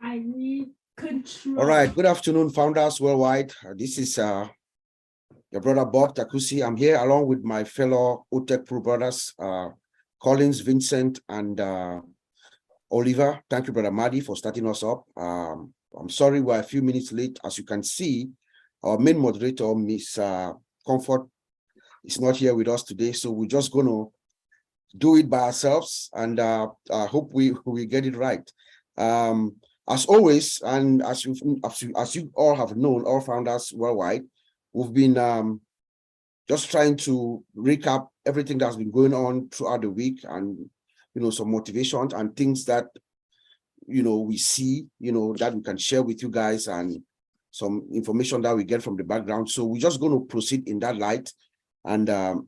I need control. All right. Good afternoon, founders worldwide. This is your brother Bob Takusi. I'm here along with my fellow Otech Pro brothers, Collins, Vincent, and Oliver. Thank you, Brother Madi, for starting us up. I'm sorry we're a few minutes late. As you can see, our main moderator, Miss Comfort, is not here with us today, so we're just going to do it by ourselves, and I hope we get it right. As always, and as you all have known, all founders worldwide, we've been just trying to recap everything that's been going on throughout the week, and some motivations and things that we see, that we can share with you guys, and some information that we get from the background. So we're just going to proceed in that light, and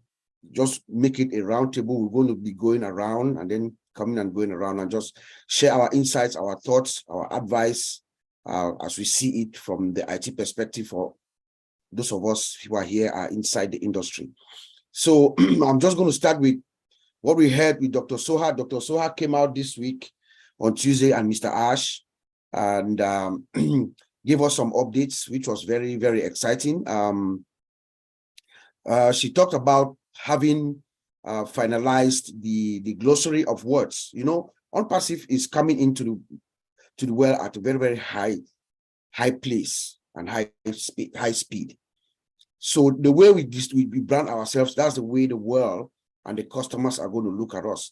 just make it a round table. We're going to be going around and then coming and going around and just share our insights, our thoughts, our advice as we see it from the IT perspective for those of us who are here are inside the industry. So I'm just going to start with what we heard with Dr. Soha. Dr. Soha came out this week on Tuesday, and Mr. Ash, and gave us some updates, which was very, very exciting. She talked about having finalized the glossary of words. OnPassive is coming into the well at a very, very high place and high speed. So the way we brand ourselves, that's the way the world and the customers are going to look at us.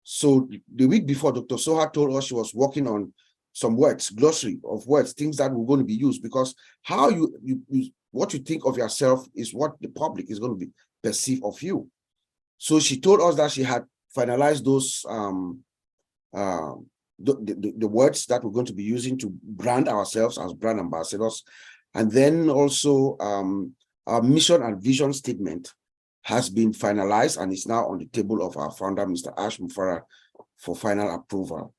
So the week before, Dr. Soha told us she was working on some words, glossary of words, things that were going to be used, because how what you think of yourself is what the public is going to perceive of you. So she told us that she had finalized those the words that we're going to be using to brand ourselves as brand ambassadors. And then also our mission and vision statement has been finalized and is now on the table of our founder, Mr. Ash Mufara, for final approval.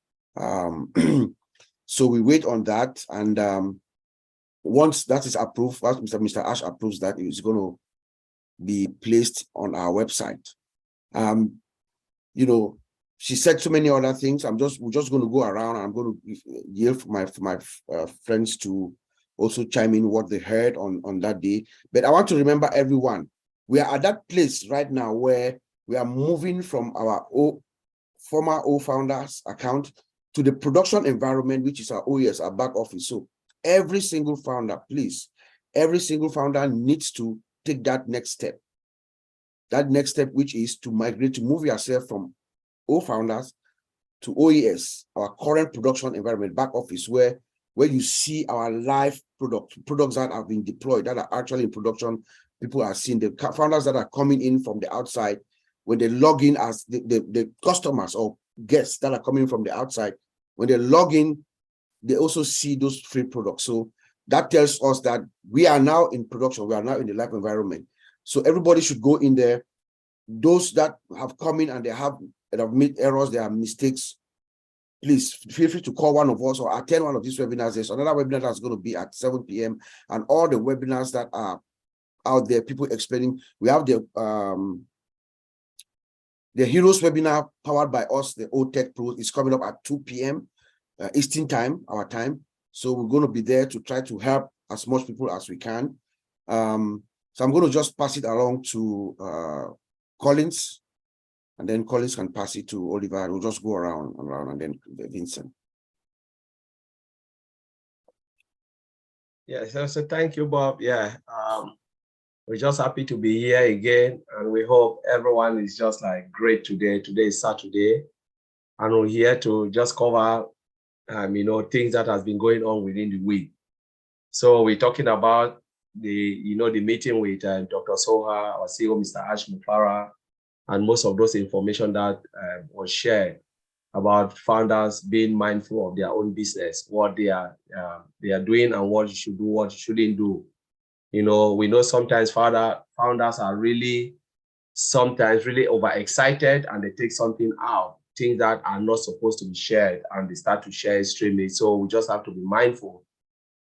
So we wait on that, and once that is approved, once Mr. Ash approves that, it's going to be placed on our website. She said so many other things. We're just going to go around. I'm going to yield for my friends to also chime in what they heard on that day. But I want to remember everyone, we are at that place right now where we are moving from our former founders account to the production environment, which is our OES, our back office. So every single founder, please, every single founder needs to take that next step. That next step, which is to migrate, to move yourself from founders to OES, our current production environment, back office, where you see our live products that have been deployed, that are actually in production. People are seeing the founders that are coming in from the outside. When they log in as the customers or guests that are coming from the outside, when they log in, they also see those free products. So that tells us that we are now in production. We are now in the live environment. So everybody should go in there. Those that have come in and they have made errors, there are mistakes, please feel free to call one of us or attend one of these webinars. There's another webinar that's going to be at 7 p.m. and all the webinars that are out there, people explaining. We have the Heroes webinar powered by us, the Otech Pro, is coming up at 2 p.m. Eastern time, our time. So we're going to be there to try to help as much people as we can. So I'm going to just pass it along to Collins, and then Collins can pass it to Oliver, and we'll just go around and then Vincent. Yeah, so thank you, Bob. Yeah, we're just happy to be here again, and we hope everyone is just like great today. Today is Saturday, and we're here to just cover, things that has been going on within the week. So we're talking about the meeting with Dr. Soha, our CEO, Mr. Ash Mufara, and most of those information that was shared about founders being mindful of their own business, what they are doing, and what you should do, what you shouldn't do. We know sometimes founders are sometimes really overexcited, and they take something out, things that are not supposed to be shared, and they start to share extremely. So we just have to be mindful.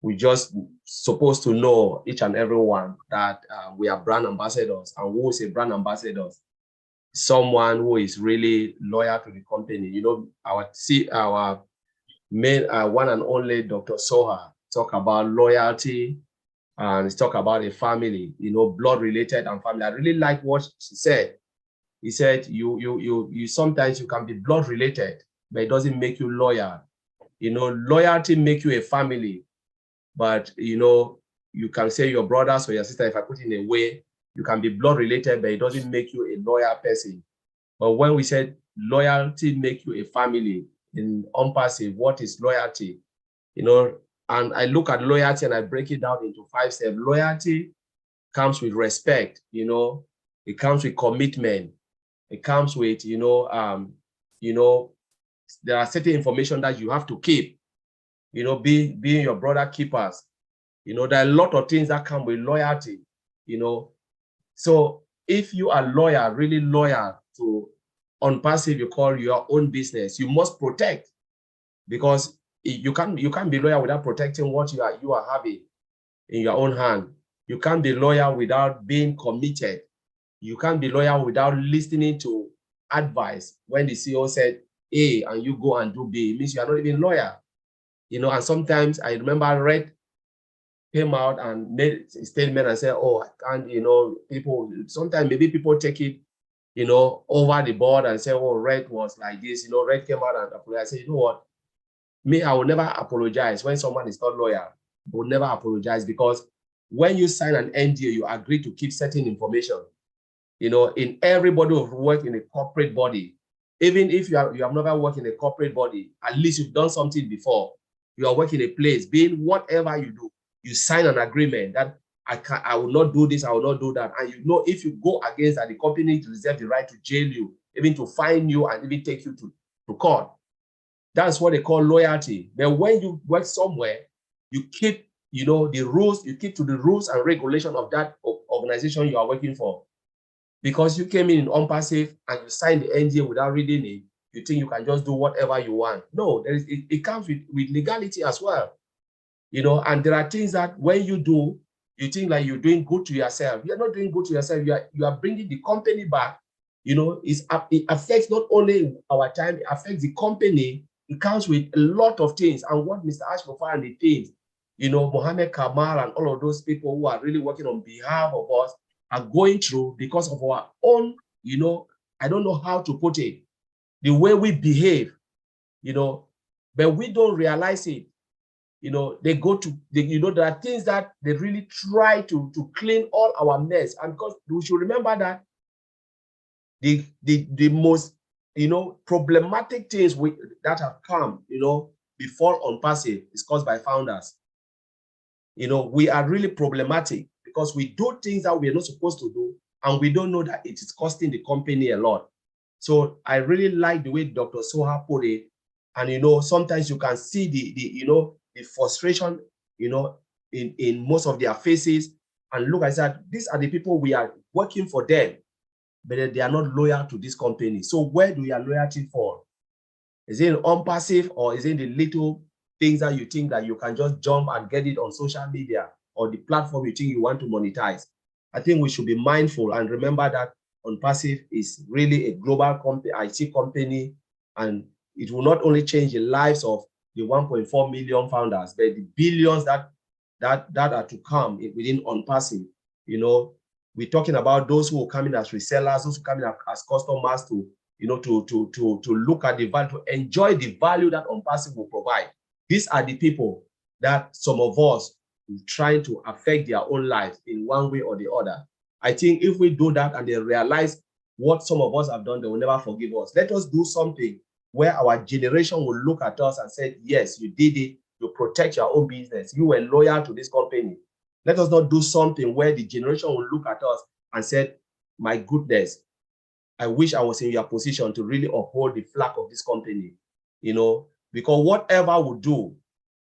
We just supposed to know, each and every one, that we are brand ambassadors, and who is a brand ambassador? someone who is really loyal to the company. You know, our main one and only Dr. Soha talk about loyalty, and he talk about a family, you know, blood related and family. I really like what she said. He said, you sometimes you can be blood related, but it doesn't make you loyal. You know, loyalty make you a family, but you know, you can say your brothers or your sister, if I put it in a way, you can be blood related, but it doesn't make you a loyal person. But when we said loyalty make you a family, in unpassive, what is loyalty? You know, and I look at loyalty and I break it down into 5 steps. Loyalty comes with respect, you know, it comes with commitment, it comes with, you know, there are certain information that you have to keep, you know, being your brother keepers. You know, there are a lot of things that come with loyalty, you know. So if you are loyal, really loyal to unpassive, you call your own business, you must protect, because you can't be loyal without protecting what you are having in your own hand. You can't be loyal without being committed. You can't be loyal without listening to advice. When the CEO said A and you go and do B, it means you are not even loyal. You know, and sometimes I remember Red came out and made a statement and said, oh, I can't, you know, people, sometimes maybe people take it, you know, over the board and say, oh, Red was like this, you know, Red came out and apologized. I said, you know what, me, I will never apologize when someone is not loyal. I will never apologize, because when you sign an NDA, you agree to keep certain information. You know, in everybody who work in a corporate body, even if you have never worked in a corporate body, at least you've done something before. You are working a place, being whatever you do, you sign an agreement that I will not do this, I will not do that. And you know, if you go against that, the company reserve the right to jail you, even to fine you and even take you to court. That's what they call loyalty. But when you work somewhere, you keep, you know, the rules, you keep to the rules and regulation of that organization you are working for. Because you came in unpassive and you signed the NDA without reading it, you think you can just do whatever you want. No, it comes with legality as well. You know, and there are things that when you do, you think like you're doing good to yourself. You're not doing good to yourself. You are bringing the company back. You know, it affects not only our time, it affects the company. It comes with a lot of things. And what Mr. Ashkofa and the teams, you know, Mohammed Kamal and all of those people who are really working on behalf of us are going through because of our own, you know, I don't know how to put it, the way we behave, you know, but we don't realize it. You know, they go to, you know, there are things that they really try to clean all our mess. And because we should remember that the most, you know, problematic things that have come, you know, before unpassive is caused by founders. You know, we are really problematic because we do things that we are not supposed to do, and we don't know that it is costing the company a lot. So I really like the way Dr. Soha put it. And, you know, sometimes you can see the you know, the frustration, you know, in most of their faces. And look, I said, these are the people we are working for them, but they are not loyal to this company. So where do your loyalty fall? Is it unpassive, or is it the little things that you think that you can just jump and get it on social media or the platform you think you want to monetize? I think we should be mindful and remember that unpassive is really a global company, IT company, and it will not only change the lives of the 1.4 million founders, but the billions that are to come within unpassive. You know, we're talking about those who will come in as resellers, those who come in as customers to, you know, to look at the value, to enjoy the value that unpassive will provide. These are the people that some of us are trying to affect their own lives in one way or the other. I think if we do that and they realize what some of us have done, they will never forgive us. Let us do something where our generation will look at us and say, yes, you did it, you protect your own business, you were loyal to this company. Let us not do something where the generation will look at us and say, my goodness, I wish I was in your position to really uphold the flag of this company, you know, because whatever we do,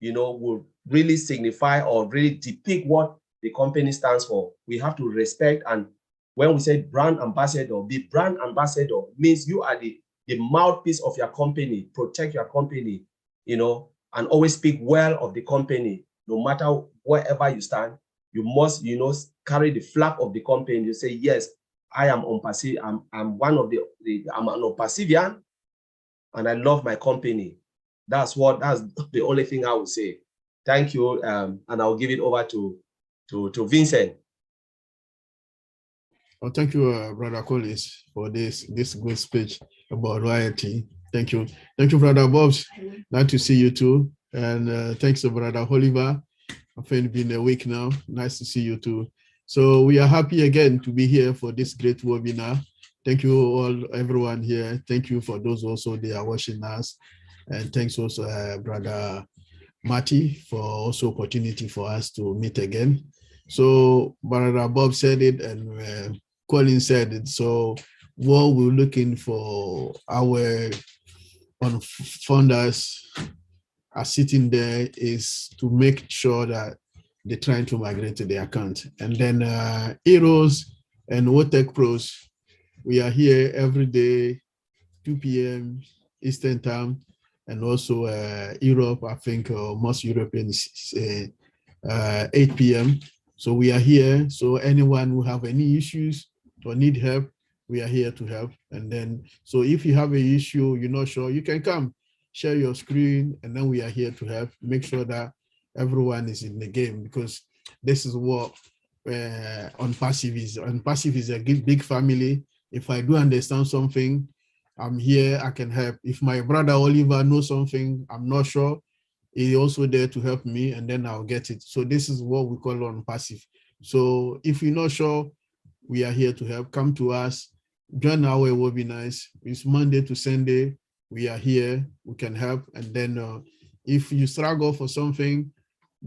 you know, will really signify or really depict what the company stands for. We have to respect. And when we say brand ambassador, the brand ambassador means you are the mouthpiece of your company, protect your company, you know, and always speak well of the company. No matter wherever you stand, you must, you know, carry the flag of the company. You say, yes, I am unpassive. I'm one of I'm an unpassivian, and I love my company. That's the only thing I would say. Thank you, and I'll give it over to Vincent. Well, thank you, Brother Collins, for this good speech about loyalty. Thank you. Thank you, Brother Bobs. Nice to see you too. And thanks to Brother Oliver. I think it's been a week now. Nice to see you too. So we are happy again to be here for this great webinar. Thank you all, everyone here. Thank you for those also they are watching us. And thanks also, Brother Marty, for also opportunity for us to meet again. So Brother Bob said it and Colin said it. So what we're looking for our founders are sitting there is to make sure that they're trying to migrate to the account. And then Heroes and Otech Pros, we are here every day, 2 p.m. Eastern time, and also Europe, I think most Europeans 8 p.m. So we are here. So anyone who have any issues or need help, we are here to help. And then, so if you have an issue, you're not sure, you can come, share your screen, and then we are here to help, make sure that everyone is in the game, because this is what Unpassive is. Unpassive is a big family. If I do understand something, I'm here, I can help. If my brother Oliver knows something, I'm not sure, he's also there to help me, and then I'll get it. So this is what we call Unpassive. So if you're not sure, we are here to help. Come to us, join our webinars. It's Monday to Sunday. We are here, we can help. And then if you struggle for something,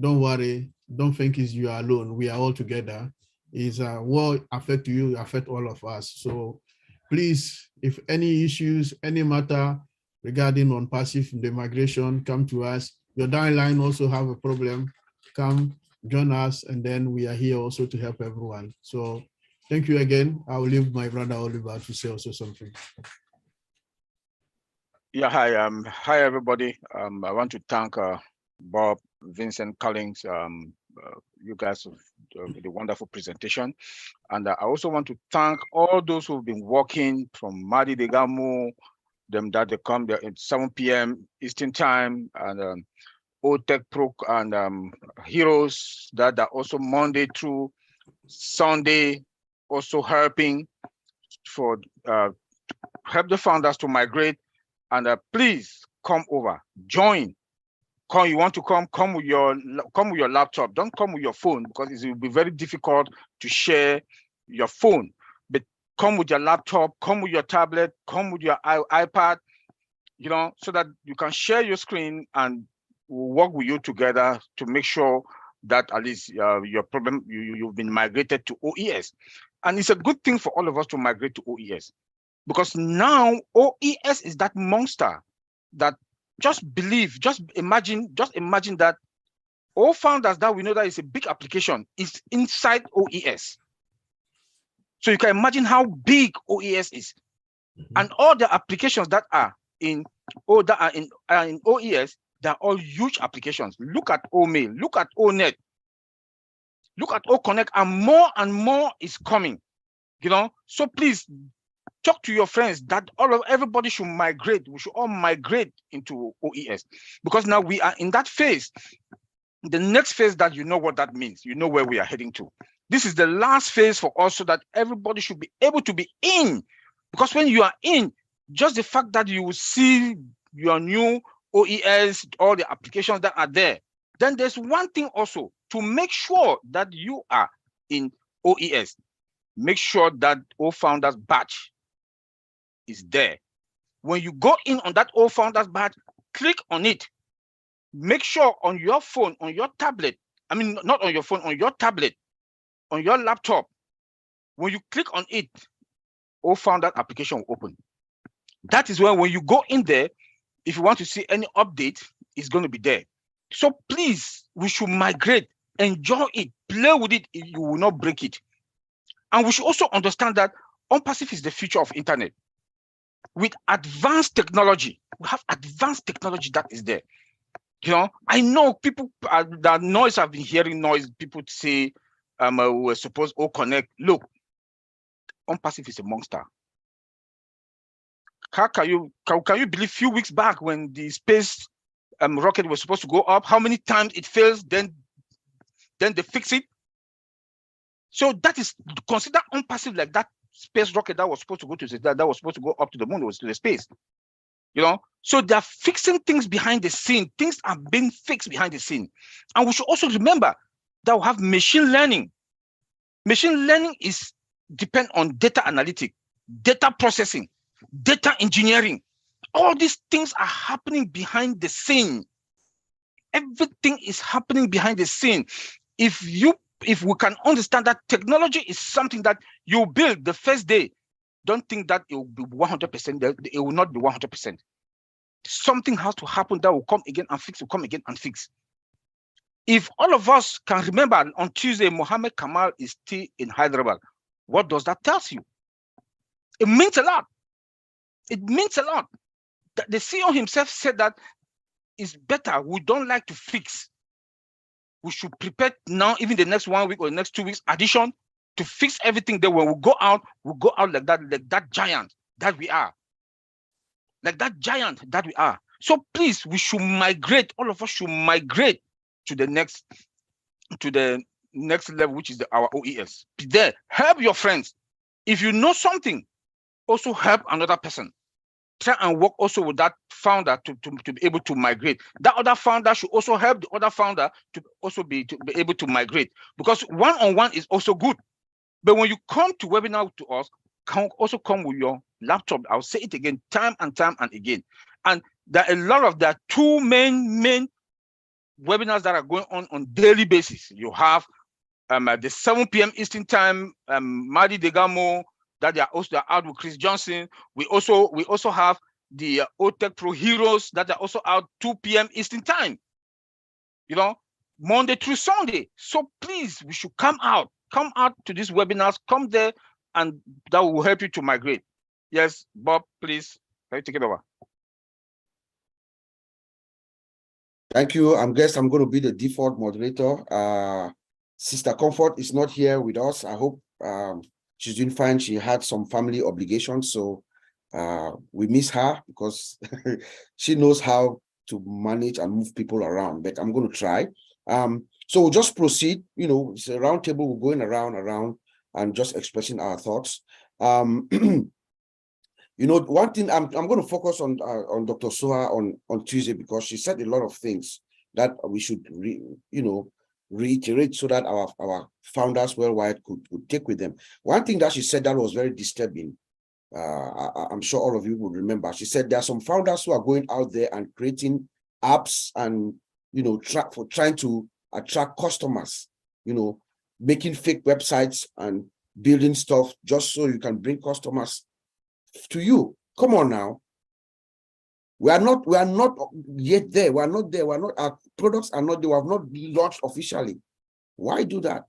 don't worry, don't think it's you alone. We are all together. Is what affect you, affect all of us. So please, if any issues, any matter regarding Unpassive, the migration, come to us. Your downline also have a problem, come join us, and then we are here also to help everyone. So thank you again. I will leave my brother Oliver to say also something. Yeah, hi everybody. I want to thank Bob, Vincent, Collins, you guys for the wonderful presentation. And I also want to thank all those who've been working from Madi Degamu, them that they come there at 7 p.m. Eastern time, and Otech Pro and Heroes that are also Monday through Sunday, also helping for help the founders to migrate. And please come over, join. Come, you want to come with your laptop. Don't come with your phone, because it will be very difficult to share your phone. But come with your laptop, come with your tablet, come with your iPad, you know, so that you can share your screen, and we'll work with you together to make sure that at least your problem, you've been migrated to OES. And it's a good thing for all of us to migrate to OES, because now OES is that monster that just imagine that all founders that we know that is a big application is inside OES. So you can imagine how big OES is. And all the applications that are in OES, they're all huge applications. Look at OMail, look at ONet, look at OConnect, and more is coming. You know, so please talk to your friends that everybody should migrate. We should all migrate into OES, because now we are in that phase. The next phase that you know what that means, you know where we are heading to. This is the last phase for us, so that everybody should be able to be in. Because when you are in, just the fact that you will see your new OES, all the applications that are there, then there's one thing also to make sure that you are in OES. Make sure that all founders batch is there. When you go in on that all founders badge, click on it. Make sure on your phone, on your tablet, I mean, not on your phone, on your tablet, on your laptop, when you click on it, all founders application will open. That is when you go in there, if you want to see any update, it's going to be there. So please, we should migrate, enjoy it, play with it, you will not break it. And we should also understand that Unpassive is the future of internet. With advanced technology, we have advanced technology that is there. You know, I know people that noise, I've been hearing noise, people say we're supposed to connect. Look, OnPassive is a monster. How can you believe few weeks back when the space rocket was supposed to go up, how many times it fails, then they fix it? So that is consider OnPassive like that space rocket that was supposed to go to that was supposed to go up to the moon, was to the space. You know, so they're fixing things behind the scene. Things are being fixed behind the scene. And we should also remember that we have machine learning. Machine learning is depend on data analytics, data processing, data engineering. All these things are happening behind the scene. Everything is happening behind the scene. If we can understand that technology is something that you build the first day, don't think that it will be 100%. It will not be 100%. Something has to happen that will come again and fix, will come again and fix. If all of us can remember, on Tuesday, Mohammed Kamal is still in Hyderabad. What does that tell you? It means a lot. It means a lot. The CEO himself said that it's better. We don't like to fix. We should prepare now, even the next 1 week or the next 2 weeks, addition to fix everything. That when we go out like that giant that we are. Like that giant that we are. So please, we should migrate. All of us should migrate to the next level, which is our OES. Be there. Help your friends. If you know something, also help another person. Try and work also with that founder to be able to migrate. That other founder should also help the other founder to also be able to migrate, because one-on-one is also good. But when you come to webinar to us, also come with your laptop. I'll say it again, time and time and again. And there are two main webinars that are going on daily basis. You have at the 7 p.m. Eastern time, Madi Degamo, that they are also out with Chris Johnson. We also have the Otech Pro Heroes that are also out 2 p.m. Eastern time. You know, Monday through Sunday. So please, we should come out to these webinars, come there, and that will help you to migrate. Yes, Bob, please, can you take it over? Thank you. I'm going to be the default moderator. Sister Comfort is not here with us. I hope she's doing fine. She had some family obligations, so we miss her because she knows how to manage and move people around, but I'm going to try. So we'll just proceed. You know, it's a round table. We're going around and just expressing our thoughts. You know, one thing I'm going to focus on Dr. Soha on Tuesday, because she said a lot of things that we should reiterate so that our founders worldwide could take with them. One thing that she said that was very disturbing, I'm sure all of you would remember. She said there are some founders who are going out there and creating apps and, you know, trying to attract customers, you know, making fake websites and building stuff just so you can bring customers to you. Come on now. We are not yet there. We are not there. Our products are not there. We have not launched officially. Why do that?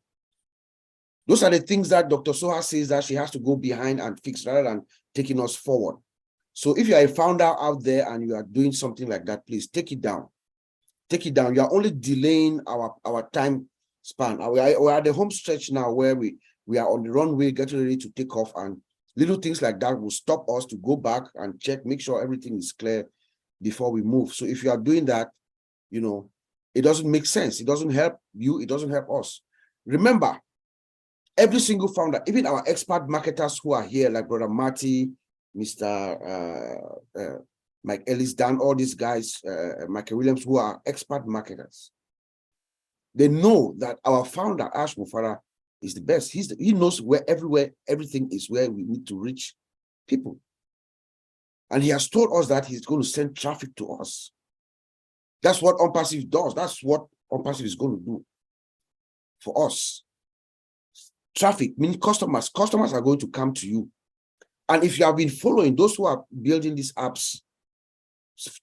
Those are the things that Dr. Soha says that she has to go behind and fix rather than taking us forward. So if you are a founder out there and you are doing something like that, please take it down. Take it down. You are only delaying our time span. We are at the home stretch now where we are on the runway, getting ready to take off, and little things like that will stop us to go back and check, make sure everything is clear before we move. So if you are doing that, you know, it doesn't make sense. It doesn't help you. It doesn't help us. Remember, every single founder, even our expert marketers who are here, like Brother Marty, Mr. Mike Ellis, Dan, all these guys, Michael Williams, who are expert marketers, they know that our founder, Ash Mufara, is the best. He knows where everything is, where we need to reach people. And he has told us that he's going to send traffic to us. That's what OnPassive does. That's what OnPassive is going to do for us. Traffic means customers. Customers are going to come to you. And if you have been following those who are building these apps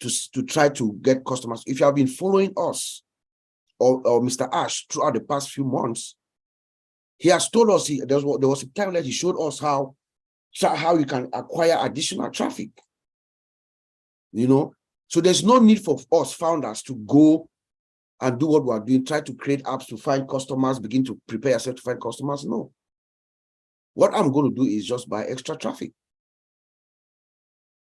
to try to get customers, if you have been following us or Mr. Ash throughout the past few months, he has told us, there was a time that he showed us how you can acquire additional traffic. You know, so there's no need for us founders to go and do what we are doing, try to create apps to find customers, begin to prepare yourself to find customers. No. What I'm going to do is just buy extra traffic.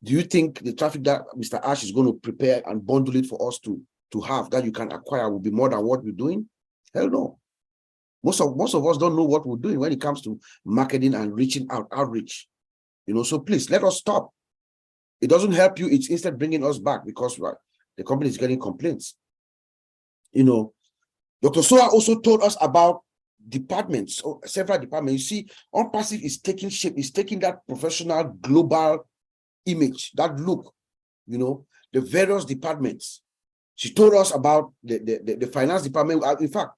Do you think the traffic that Mr. Ash is going to prepare and bundle it for us to have that you can acquire will be more than what we're doing? Hell no. Most of us don't know what we're doing when it comes to marketing and reaching out, outreach. You know, so please let us stop. It doesn't help you. It's instead bringing us back because the company is getting complaints. You know, Dr. Soa also told us about departments, or several departments. You see, OnPassive is taking shape, is taking that professional global image, that look, you know, the various departments. She told us about the finance department. In fact,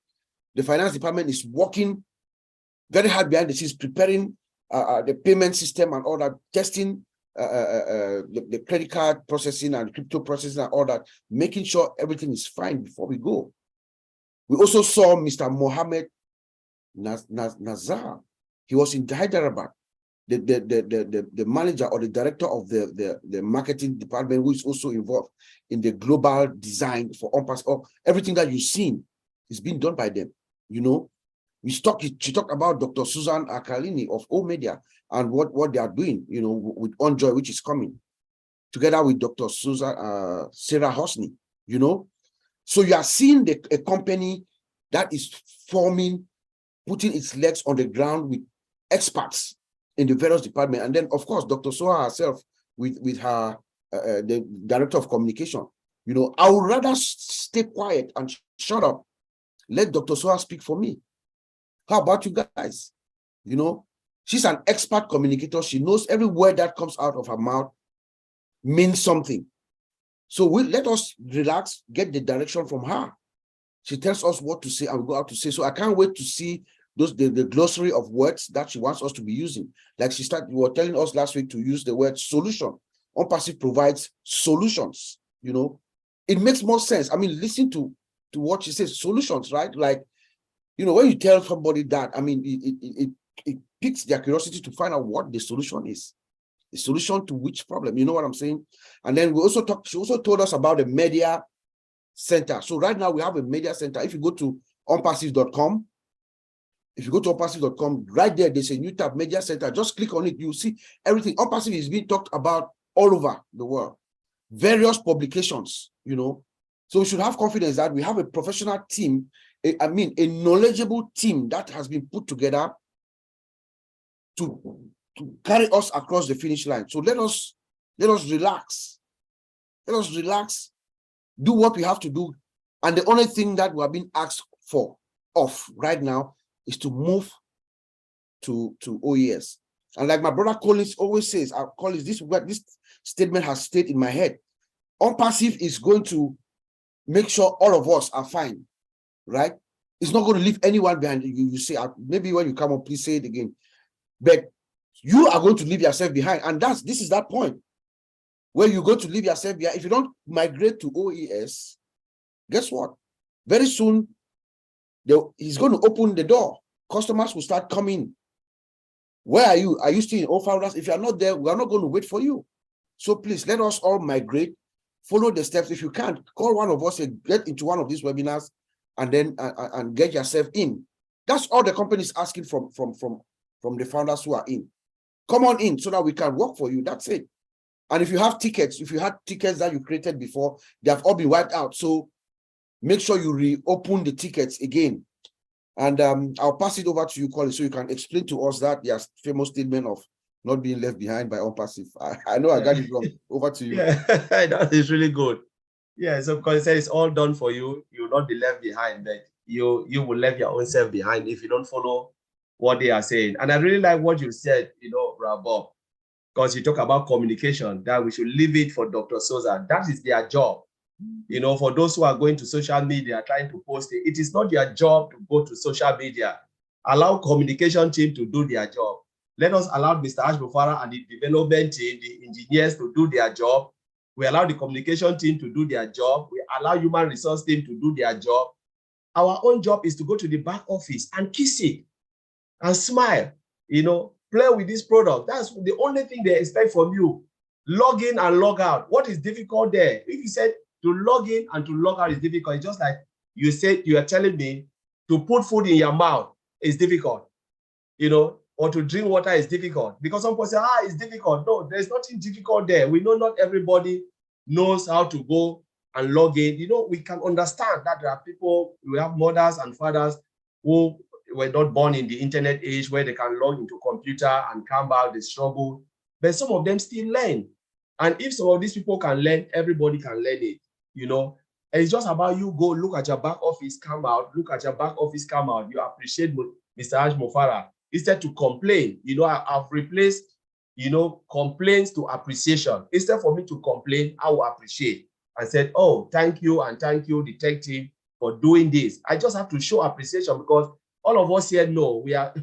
the finance department is working very hard behind the scenes, preparing the payment system and all that, testing the credit card processing and crypto processing and all that, making sure everything is fine before we go. We also saw Mr. Mohammed Nazar. He was in Hyderabad, the manager or the director of the marketing department, who is also involved in the global design for OnPassive. Everything that you've seen is being done by them. You know, she talked about Dr. Susan Akalini of O Media and what they are doing, you know, with OnJoy, which is coming, together with Dr. Susan Sarah Hosni, you know. So you are seeing a company that is forming, putting its legs on the ground with experts in the various departments. And then, of course, Dr. Soha herself with her, the director of communication. You know, I would rather stay quiet and shut up. Let Dr. Soha speak for me. How about you guys? You know, she's an expert communicator. She knows every word that comes out of her mouth means something. So let us relax, get the direction from her. She tells us what to say and we go out to say. So I can't wait to see the glossary of words that she wants us to be using. Like you were telling us last week to use the word solution. OnPassive provides solutions, you know. It makes more sense. I mean, listen to what she says, solutions, right? Like, you know, when you tell somebody that, I mean, it piques their curiosity to find out what the solution is. The solution to which problem, you know what I'm saying? And then she also told us about the media center. So right now we have a media center. If you go to onpassive.com, right there, there's a new tab, media center. Just click on it. You'll see everything. OnPassive is being talked about all over the world. Various publications, you know. So we should have confidence that we have a professional team, a knowledgeable team that has been put together to carry us across the finish line. So let us relax. Let us relax, do what we have to do. And the only thing that we are being asked of right now is to move to OES. And like my brother Collins always says, Collins, this statement has stayed in my head. OnPassive is going to make sure all of us are fine, right? It's not going to leave anyone behind. You say, maybe when you come up, please say it again. But you are going to leave yourself behind. And this is that point where you're going to leave yourself behind. If you don't migrate to OES, guess what? Very soon, he's going to open the door. Customers will start coming. Where are you? Are you still in O-Founders? If you're not there, we are not going to wait for you. So please, let us all migrate, follow the steps. If you can't, call one of us and get into one of these webinars and then and get yourself in. That's all the company is asking from the founders who are in. Come on in so that we can work for you. That's it. And if you have tickets, if you had tickets that you created before, they have all been wiped out. So make sure you reopen the tickets again. And I'll pass it over to you, Colin, so you can explain to us that famous statement of not being left behind by OnPassive. I know I got it wrong. Over to you. Yeah, that is really good. Yeah, so because it's all done for you, you will not be left behind, but you will leave your own self behind if you don't follow what they are saying. And I really like what you said, you know, Bob, because you talk about communication, that we should leave it for Dr. Souza. That is their job. You know, for those who are going to social media, trying to post it is not your job to go to social media. Allow communication team to do their job. Let us allow Mr. Ash Bufara and the development team, the engineers to do their job. We allow the communication team to do their job. We allow human resource team to do their job. Our own job is to go to the back office and kiss it and smile, you know, play with this product. That's the only thing they expect from you. Log in and log out. What is difficult there? If you said to log in and to log out is difficult, it's just like you said, you are telling me to put food in your mouth is difficult. You know, or to drink water is difficult. Because some people say, it's difficult. No, there's nothing difficult there. We know not everybody knows how to go and log in. You know, we can understand that there are people, we have mothers and fathers who were not born in the internet age where they can log into computer and come back, they struggle. But some of them still learn. And if some of these people can learn, everybody can learn it, you know. And it's just about you go look at your back office, come out, look at your back office, come out. You appreciate Mr. Haj Mofara. Instead to complain, you know, I've replaced, you know, complaints to appreciation. Instead for me to complain, I will appreciate and said, oh, thank you, and thank you, detective, for doing this. I just have to show appreciation because all of us here know we are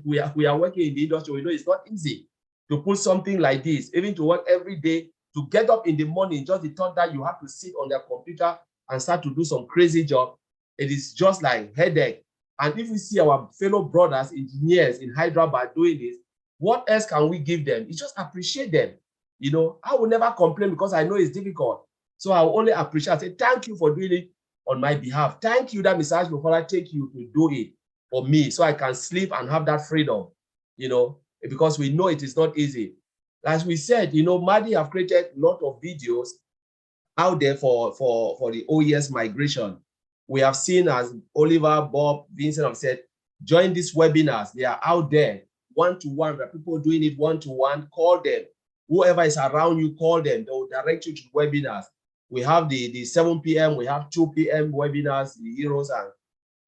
working in the industry. We know it's not easy to put something like this, even to work every day, to get up in the morning, just the thought that you have to sit on their computer and start to do some crazy job. It is just like headache. And if we see our fellow brothers, engineers in Hyderabad doing this, what else can we give them? It's just appreciate them. You know, I will never complain because I know it's difficult. So I will only appreciate, say, thank you for doing it on my behalf. Thank you that Mr. Haj Mofara take you to do it for me so I can sleep and have that freedom, you know, because we know it is not easy. As we said, you know, Madi have created a lot of videos out there for the OES migration. We have seen, as Oliver, Bob, Vincent have said, join these webinars. They are out there one-to-one. There are people doing it one-to-one. Call them. Whoever is around you, call them. They will direct you to webinars. We have the 7 p.m. We have 2 p.m. webinars, the heroes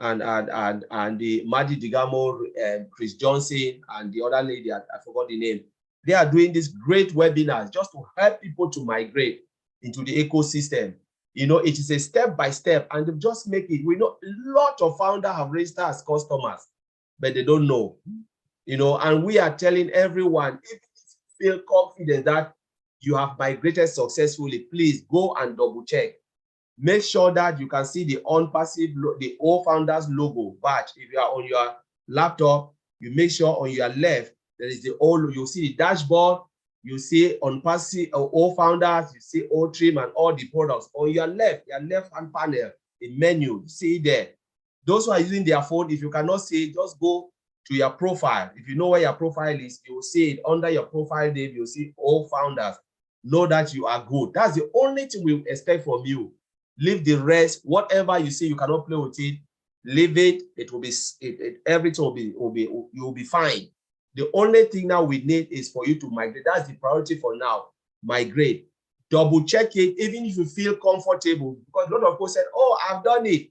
and the Madi Digamo, Chris Johnson, and the other lady, I forgot the name. They are doing these great webinars just to help people to migrate into the ecosystem. You know, it is a step by step, and they just make it. We know a lot of founders have registered as customers, but they don't know. You know, and we are telling everyone, if you feel confident that you have migrated successfully, please go and double check. Make sure that you can see the on-passive, the all founders logo badge. If you are on your laptop, you make sure on your left, there is the all, you see the dashboard, you see on passive all founders, you see all trim and all the products. On your left-hand panel, the menu, you see there. Those who are using their phone, if you cannot see it, just go to your profile. If you know where your profile is, you will see it under your profile name, you'll see all founders. Know that you are good. That's the only thing we expect from you. Leave the rest, whatever you see you cannot play with it, leave it. It will be everything you will be fine. The only thing now we need is for you to migrate. That's the priority for now. Migrate. Double check it, even if you feel comfortable, because a lot of people said, oh, I've done it.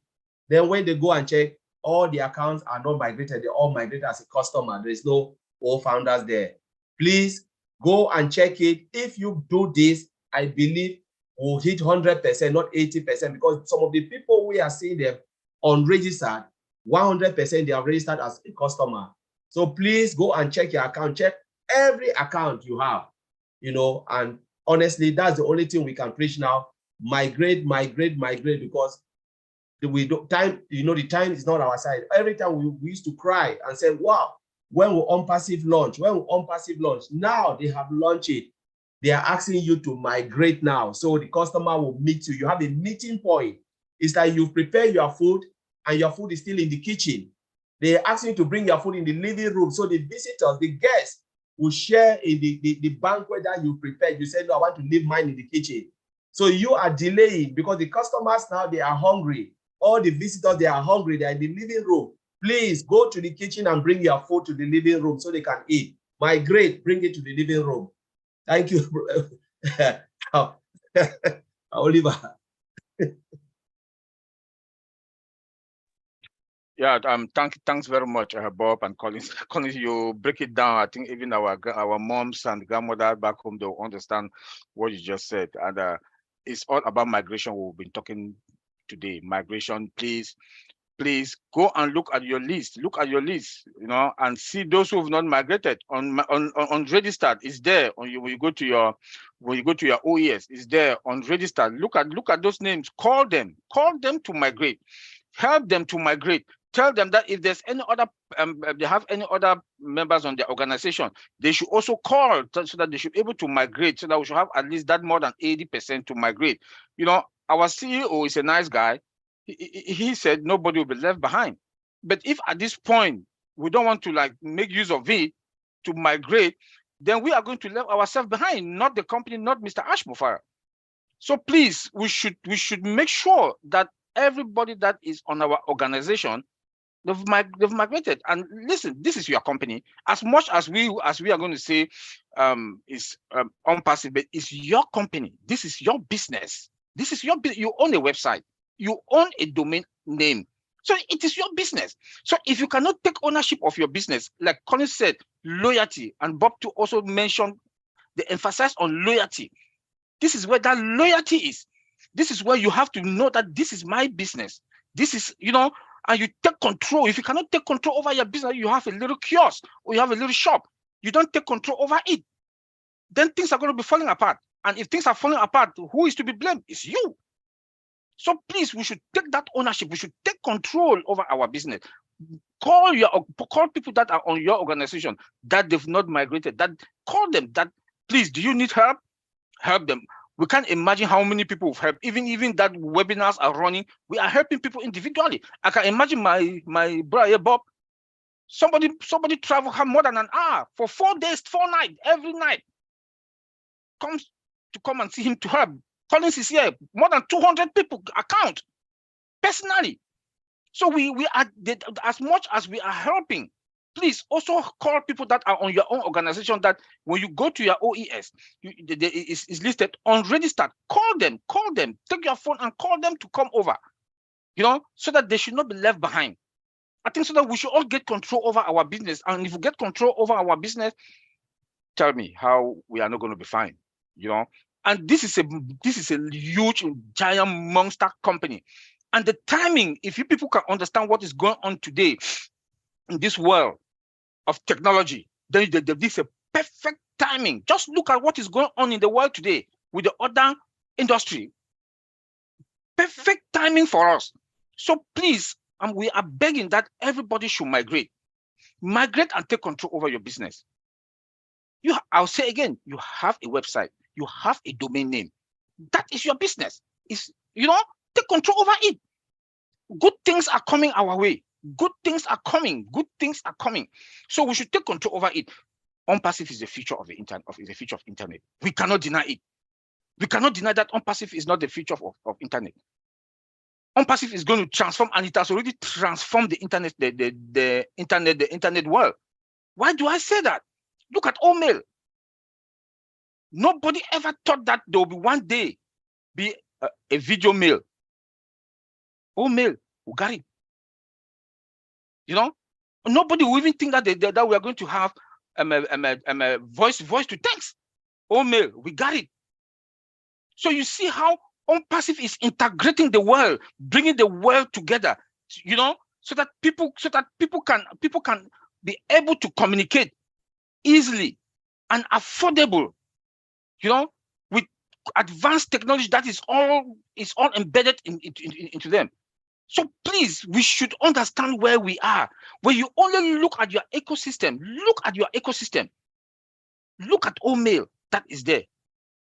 Then when they go and check, all the accounts are not migrated. They're all migrated as a customer. There is no all founders there. Please go and check it. If you do this, I believe we'll hit 100%, not 80%, because some of the people we are seeing them unregistered, 100% they are registered as a customer. So please go and check your account. Check every account you have, you know, and honestly, that's the only thing we can preach now. Migrate, because we don't time, you know, the time is not our side. Every time we used to cry and say, wow, when we on passive launch, now they have launched it. They are asking you to migrate now. So the customer will meet you. You have a meeting point. It's like you prepare your food and your food is still in the kitchen. They are asking you to bring your food in the living room. So the visitors, the guests will share in the banquet that you prepared. You said, no, I want to leave mine in the kitchen. So you are delaying because the customers now, they are hungry. All the visitors, they are hungry. They are in the living room. Please go to the kitchen and bring your food to the living room so they can eat. Migrate, bring it to the living room. Thank you, Oliver. Yeah, thanks very much, Bob and Collins. Collins, you break it down. I think even our moms and grandmothers back home, they'll understand what you just said. And it's all about migration. We've been talking today. Migration, please go and look at your list. Look at your list, you know, and see those who have not migrated on registered. It's there. When you go to your OES, it's there on registered. Look at those names. Call them to migrate. Help them to migrate. Tell them that if there's any other, they have any other members on their organization, they should also call so that they should be able to migrate. So that we should have at least that more than 80% to migrate. You know, our CEO is a nice guy. He said nobody will be left behind. But if at this point we don't want to like make use of it, to migrate, then we are going to leave ourselves behind, not the company, not Mr. Ashmofara. So please, we should make sure that everybody that is on our organization, they've migrated. And listen, this is your company. As much as we are going to say is unpassive, but it's your company. This is your business. This is your business. You own a website. You own a domain name. So it is your business. So if you cannot take ownership of your business, like Connie said, loyalty, and Bob too also mentioned the emphasis on loyalty. This is where that loyalty is. This is where you have to know that this is my business. This is, and you take control. If you cannot take control over your business, you have a little kiosk or you have a little shop. You don't take control over it. Then things are going to be falling apart. And if things are falling apart, who is to be blamed? It's you. So please, we should take that ownership. We should take control over our business. Call people that are on your organization that they've not migrated. That call them. That please, do you need help? Help them. We can't imagine how many people we've helped. Even that webinars are running, we are helping people individually. I can imagine my brother Bob. Somebody travel more than an hour for 4 days, 4 nights, every night. Comes to come and see him to help. Collins is here, more than 200 people account personally. So we are, as much as we are helping, please also call people that are on your own organization, that when you go to your OES, it's listed unregistered. Call them, take your phone and call them to come over, so that they should not be left behind. I think so that we should all get control over our business. And if we get control over our business, tell me how we are not going to be fine, And this is a huge, giant monster company. And the timing, if you people can understand what is going on today in this world of technology, then this is a perfect timing. Just look at what is going on in the world today with the other industry. Perfect timing for us. So please, we are begging that everybody should migrate. Migrate and take control over your business. I'll say again, you have a website, you have a domain name. That is your business. Take control over it. Good things are coming our way. Good things are coming. Good things are coming. So we should take control over it. Unpassive is the future of the internet. Is the future of internet. We cannot deny it. We cannot deny that unpassive is not the future of internet. Unpassive is going to transform, and it has already transformed the internet, the internet world. Why do I say that? Look at Omail. Nobody ever thought that there will be one day be a video mail. Omail, Ugari. Nobody will even think that that we are going to have a voice to text. Omail, we got it. So you see how Unpassive is integrating the world, bringing the world together, so that people can be able to communicate easily and affordable, with advanced technology that is all embedded into them. So please, we should understand where we are. When you only look at your ecosystem, look at Omail that is there.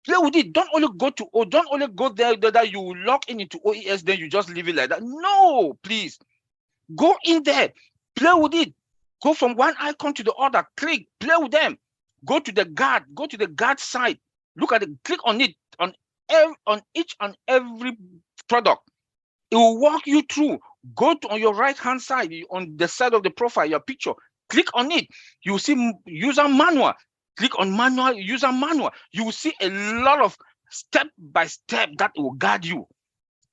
Play with it. Don't only go there that you log into OES, then you just leave it like that. No, please. Go in there, play with it. Go from one icon to the other, click, play with them. Go to the guard site. Look at it, click on it, on each and every product. It will walk you through. Go on your right-hand side, on the side of the profile, your picture. Click on it. You will see user manual. Click on manual, user manual. You will see a lot of step-by-step that will guide you.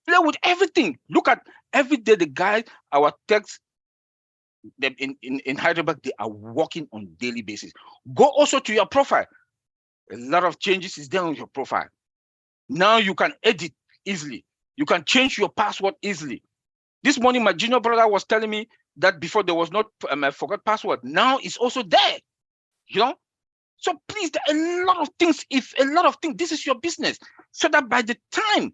Play with everything. Look at every day the guys, our techs, them in Hyderabad, they are working on daily basis. Go also to your profile. A lot of changes is there on your profile. Now you can edit easily. You can change your password easily. This morning, my junior brother was telling me that before there was not forgot password. Now it's also there. So please, there are a lot of things. This is your business. So that by the time you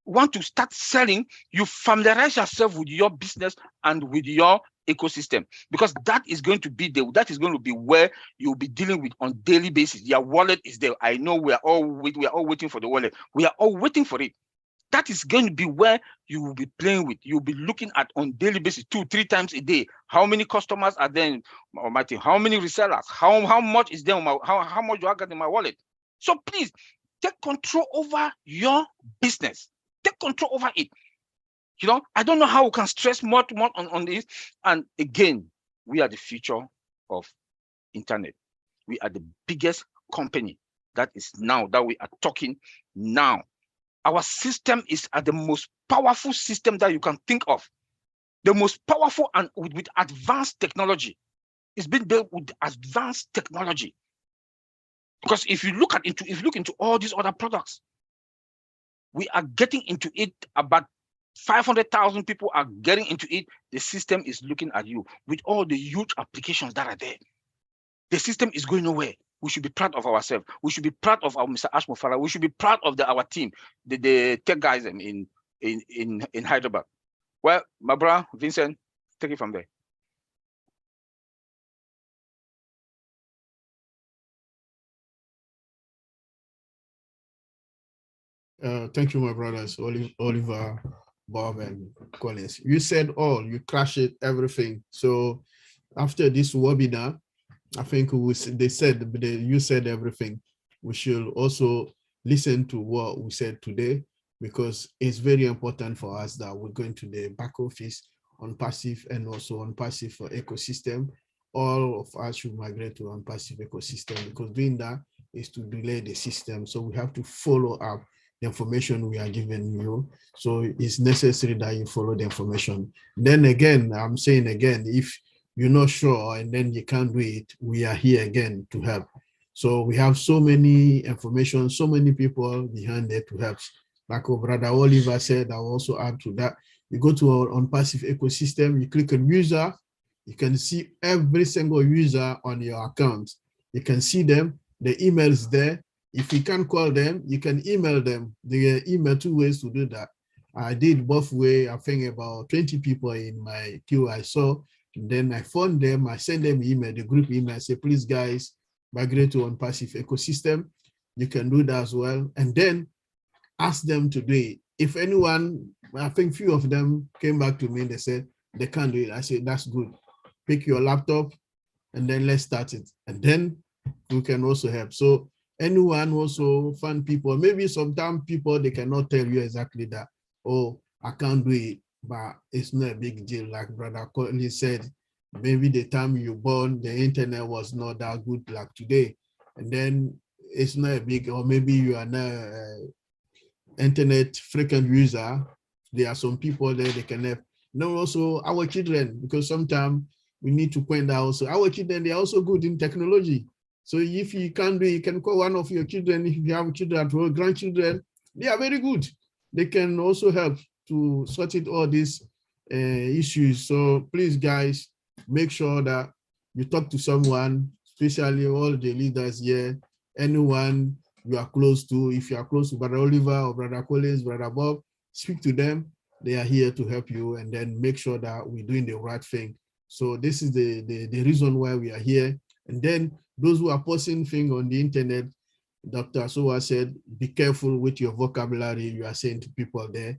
want to start selling, you familiarize yourself with your business and with your ecosystem, because that is going to be where you'll be dealing with on daily basis. Your wallet is there. I know we are all waiting for the wallet. We are all waiting for it. That is going to be where you will be playing with. You'll be looking at on daily basis, 2-3 times a day. How many customers are there? Almighty, how many resellers? How much is there? How much do I get in my wallet? So please take control over your business. Take control over it. You know, I don't know how we can stress more on this. And again, we are the future of internet. We are the biggest company that is now that we are talking now. Our system is the most powerful system that you can think of. The most powerful and with advanced technology. It's been built with advanced technology. Because if you look into all these other products, we are getting into it. About 500,000 people are getting into it. The system is looking at you with all the huge applications that are there. The system is going nowhere. We should be proud of ourselves. We should be proud of our Mr. Ashmofara. We should be proud of our team, the tech guys in Hyderabad. Well, my brother Vincent, take it from there. Thank you, my brothers, Oliver, Bob, and Collins. You said all, you crashed it, everything. So after this webinar, I think you said everything. We should also listen to what we said today, because it's very important for us that we're going to the back office on passive and also on passive for ecosystem. All of us should migrate to on passive ecosystem, because doing that is to delay the system. So we have to follow up the information we are giving you. So it's necessary that you follow the information. Then again, I'm saying again, if you're not sure and then you can't do it, we are here again to help. So we have so many information, so many people behind there to help. Like our brother Oliver said, I'll also add to that. You go to our on passive ecosystem, you click on user, you can see every single user on your account. You can see them, the email is there. If you can't call them, you can email them. There are email 2 ways to do that. I did both ways. I think about 20 people in my queue I saw. And then I phoned them, I sent them email, the group email, I say, please guys, migrate to on passive ecosystem. You can do that as well. And then ask them to do it. If anyone, I think few of them came back to me and they said they can't do it. I said, that's good. Pick your laptop and then let's start it. And then we can also help. So anyone also find people, maybe sometimes people, they cannot tell you exactly that, oh, I can't do it, but it's not a big deal. Like Brother Courtney said, maybe the time you born, the internet was not that good like today. And then it's not a big, or maybe you are not an internet frequent user. There are some people there, they can have. No, also our children, because sometimes we need to point out also, our children, they're also good in technology. So if you can't do it, you can call one of your children. If you have children at home, grandchildren, they are very good. They can also help to sort it all these issues. So please, guys, make sure that you talk to someone, especially all the leaders here, anyone you are close to. If you are close to Brother Oliver or Brother Collins, Brother Bob, speak to them. They are here to help you, and then make sure that we're doing the right thing. So this is the reason why we are here. And then those who are posting things on the internet, Dr. Asowa said, be careful with your vocabulary you are saying to people there,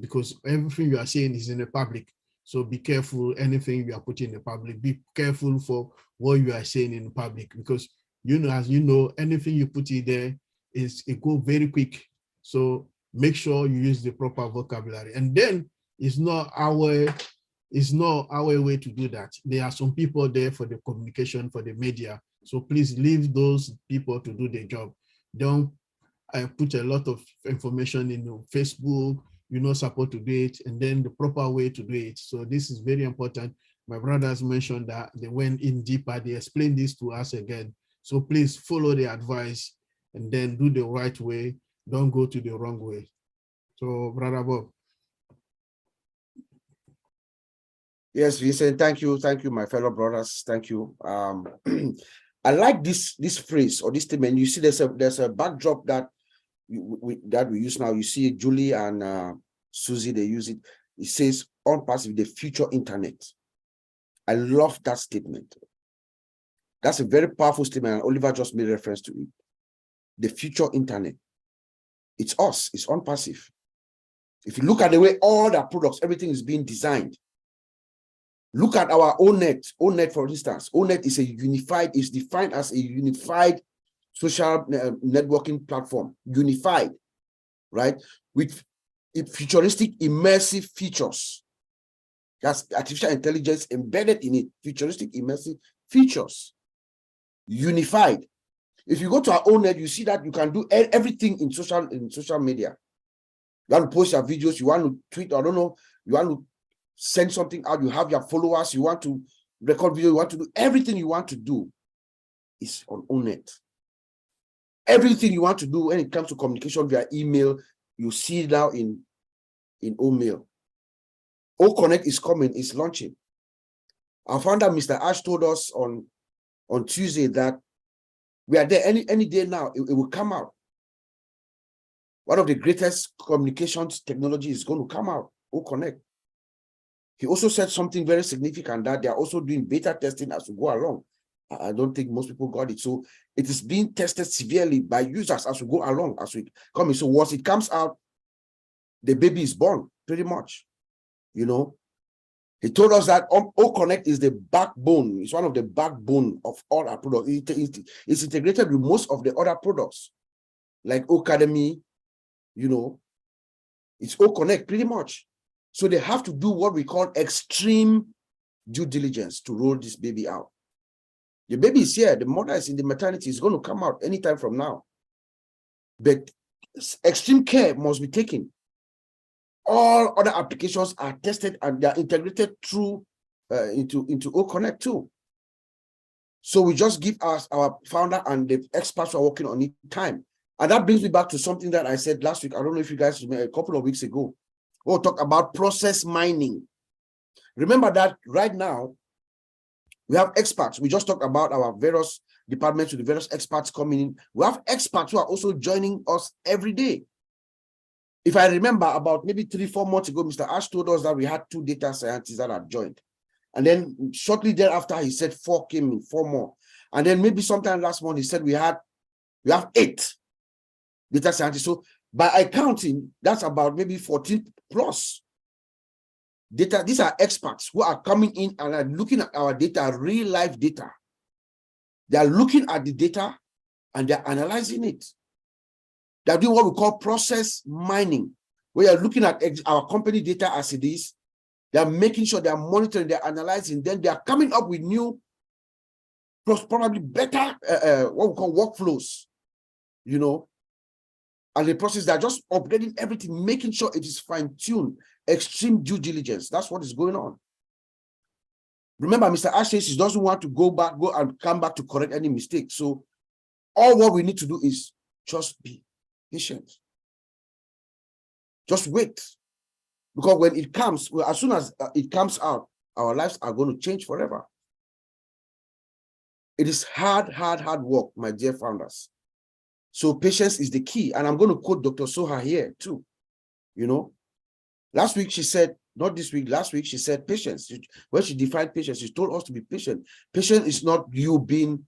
because everything you are saying is in the public. So be careful, anything you are putting in the public, be careful for what you are saying in the public, because you know, as you know, anything you put in there it go very quick. So make sure you use the proper vocabulary. And then it's not our way to do that. There are some people there for the communication, for the media. So please leave those people to do their job. Don't put a lot of information in Facebook, you're not supposed to do it, and then the proper way to do it. So this is very important. My brothers mentioned that they went in deeper, they explained this to us again. So please follow the advice and then do the right way. Don't go to the wrong way. So Brother Bob. Yes, Vincent, thank you, my fellow brothers, thank you. I like this phrase or this statement. You see, there's a backdrop that we use now. You see Julie and Susie, they use it. It says on passive, the future internet. I love that statement. That's a very powerful statement, and Oliver just made reference to it. The future internet. It's us, it's on passive. If you look at the way all the products, everything is being designed. Look at our Onet. Onet, for instance, Onet is is defined as a unified social networking platform, unified, right? With futuristic immersive features. That's artificial intelligence embedded in it, futuristic immersive features, unified. If you go to our Onet, you see that you can do everything in social media. You want to post your videos, you want to tweet, I don't know, you want to send something out, you have your followers, you want to record video, you want to do everything you want to do is on Onet. Everything you want to do when it comes to communication via email, you see it now in OMail. O-Connect is coming, it's launching. Our founder, Mr. Ash, told us on Tuesday that we are there any day now, it will come out. One of the greatest communications technology is going to come out, O-Connect. He also said something very significant, that they are also doing beta testing as we go along. I don't think most people got it. So it is being tested severely by users as we go along, as we come in. So once it comes out, the baby is born, pretty much. You know, he told us that O-Connect is the backbone. It's one of the backbone of all our products. It's integrated with most of the other products, like Academy, you know, it's O-Connect pretty much. So they have to do what we call extreme due diligence to roll this baby out. The baby is here. The mother is in the maternity. It's going to come out anytime from now. But extreme care must be taken. All other applications are tested and they are integrated through into O-Connect too. So we just give us our founder and the experts who are working on it time. And that brings me back to something that I said last week. I don't know if you guys remember, a couple of weeks ago. We'll talk about process mining. Remember that right now, we have experts. We just talked about our various departments with the various experts coming in. We have experts who are also joining us every day. If I remember, about maybe 3-4 months ago, Mr. Ash told us that we had 2 data scientists that had joined. And then shortly thereafter, he said 4 came in, 4 more. And then maybe sometime last month, he said we have 8 data scientists. So by accounting, that's about maybe 14 plus data. These are experts who are coming in and are looking at our data, real life data. They are looking at the data and they're analyzing it. They're doing what we call process mining, where you're looking at our company data as it is. They're making sure they're monitoring, they're analyzing, then they're coming up with new, probably better, what we call workflows, you know. And the process, they're just upgrading everything, making sure it is fine-tuned, extreme due diligence. That's what is going on. Remember, Mr. Ash says he doesn't want to go and come back to correct any mistake. So all what we need to do is just be patient. Just wait. Because when it comes, well, as soon as it comes out, our lives are going to change forever. It is hard work, my dear founders. So patience is the key. And I'm going to quote Dr. Soha here too. You know, last week she said, not this week, last week she said patience. When she defined patience, she told us to be patient. Patience is not you being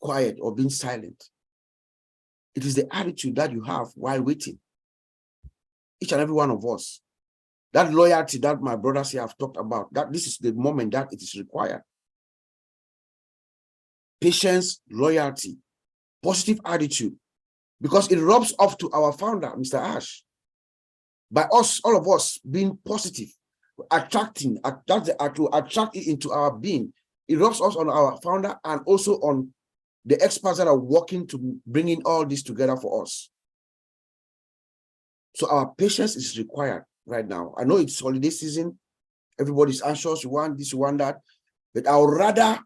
quiet or being silent. It is the attitude that you have while waiting. Each and every one of us. That loyalty that my brothers here have talked about, that this is the moment that it is required. Patience, loyalty, positive attitude, because it rubs off to our founder, Mr. Ash. By us, all of us being positive, attracting, to attract it into our being, it rubs us on our founder and also on the experts that are working to bring in all this together for us. So our patience is required right now. I know it's holiday season. Everybody's anxious. You want this, you want that. But I would rather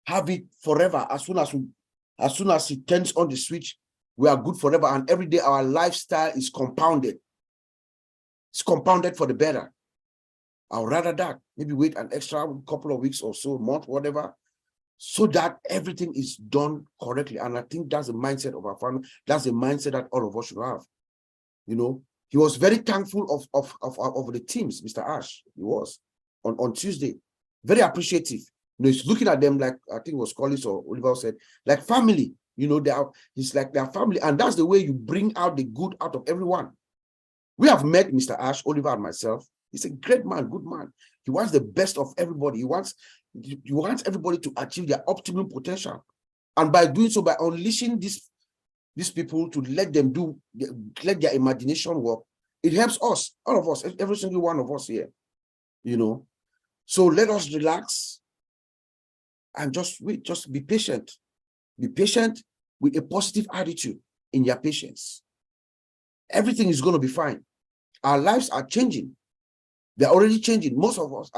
have it forever. As soon as it turns on the switch, we are good forever. And every day our lifestyle is compounded. It's compounded for the better. I would rather that. Maybe wait an extra couple of weeks or so, month, whatever, so that everything is done correctly. And I think that's the mindset of our family. That's the mindset that all of us should have. You know, he was very thankful of the teams, Mr. Ash. He was on Tuesday. Very appreciative. You know, he's looking at them like, I think it was Collins or Oliver said, like family. You know, he's like their family. And that's the way you bring out the good out of everyone. We have met Mr. Ash, Oliver, and myself. He's a great man, good man. He wants the best of everybody. He wants everybody to achieve their optimum potential. And by doing so, by unleashing these people to let their imagination work, it helps us, all of us, every single one of us here, you know. So let us relax and just wait, just be patient. Be patient with a positive attitude in your patience. Everything is going to be fine. Our lives are changing. They're already changing. Most of us,